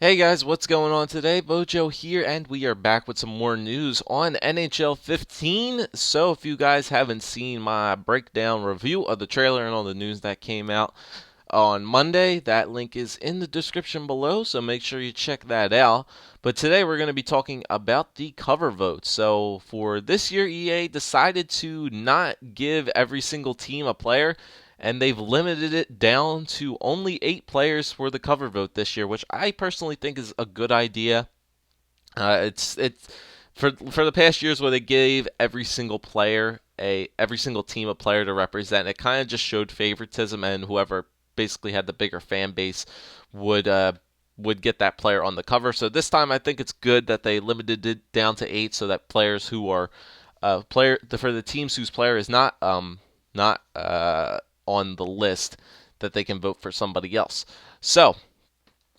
Hey guys, what's going on today? BOJoeKO here, and we are back with some more news on NHL 15. So, if you guys haven't seen my breakdown review of the trailer and all the news that came out on Monday, that link is in the description below, so make sure you check that out. But today we're going to be talking about the cover vote. So, for this year, EA decided to not give every single team a player, and they've limited it down to only 8 players for the cover vote this year, which I personally think is a good idea. It's for the past years where they gave every single team a player to represent. It kind of just showed favoritism, and whoever basically had the bigger fan base would would get that player on the cover. So this time, I think it's good that they limited it down to 8, so that players who are player for the teams whose player is not on the list, that they can vote for somebody else. So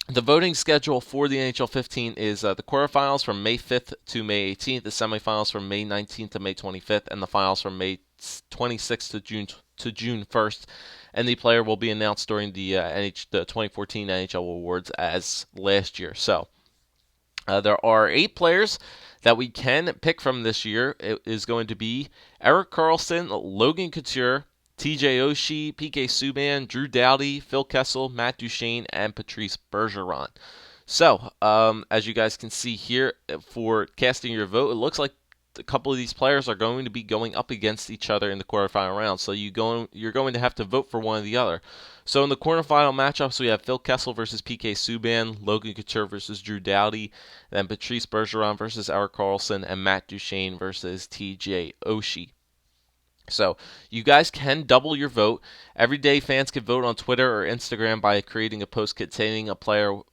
the voting schedule for the NHL 15 is the quarterfinals from May 5th to May 18th, the semifinals from May 19th to May 25th, and the finals from May 26th to June 1st. And the player will be announced during the 2014 NHL Awards as last year. So there are 8 players that we can pick from this year. It is going to be Erik Karlsson, Logan Couture, TJ Oshie, PK Subban, Drew Doughty, Phil Kessel, Matt Duchene, and Patrice Bergeron. So, as you guys can see here, for casting your vote, it looks like a couple of these players are going to be going up against each other in the quarterfinal round. So you're going to have to vote for one or the other. So in the quarterfinal matchups, we have Phil Kessel versus PK Subban, Logan Couture versus Drew Doughty, then Patrice Bergeron versus Erik Karlsson, and Matt Duchene versus TJ Oshie. So you guys can double your vote. Every day, fans can vote on Twitter or Instagram by creating a post containing a player's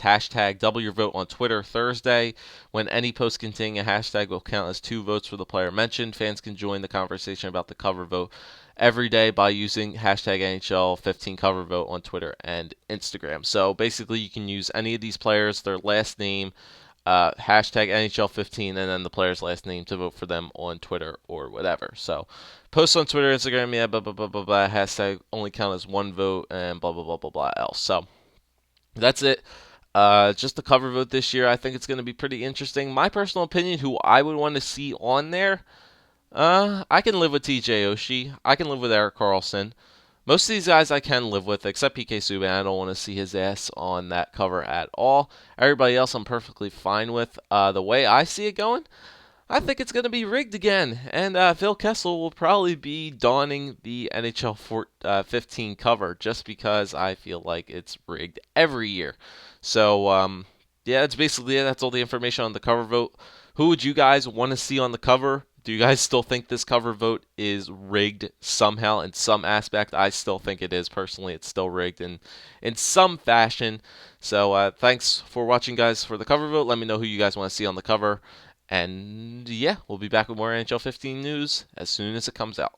hashtag. Double your vote on Twitter Thursday, when any post containing a hashtag will count as 2 votes for the player mentioned. Fans can join the conversation about the cover vote every day by using hashtag NHL15 cover vote on Twitter and Instagram. So basically, you can use any of these players, their last name, hashtag NHL15, and then the player's last name to vote for them on Twitter or whatever. So, post on Twitter, Instagram, yeah, blah, blah, blah, blah, blah, hashtag only count as 1 vote, and blah, blah, blah, blah, blah else. So, that's it. Just the cover vote this year. I think it's going to be pretty interesting. My personal opinion, who I would want to see on there, I can live with TJ Oshie. I can live with Erik Karlsson. Most of these guys I can live with, except PK Subban. I don't want to see his ass on that cover at all. Everybody else I'm perfectly fine with. The way I see it going, I think it's going to be rigged again. And Phil Kessel will probably be donning the NHL 15 cover just because I feel like it's rigged every year. So, yeah, it's basically it. That's all the information on the cover vote. Who would you guys want to see on the cover? Do you guys still think this cover vote is rigged somehow in some aspect? I still think it is. Personally, it's still rigged in some fashion. So thanks for watching, guys, for the cover vote. Let me know who you guys want to see on the cover. And yeah, we'll be back with more NHL 15 news as soon as it comes out.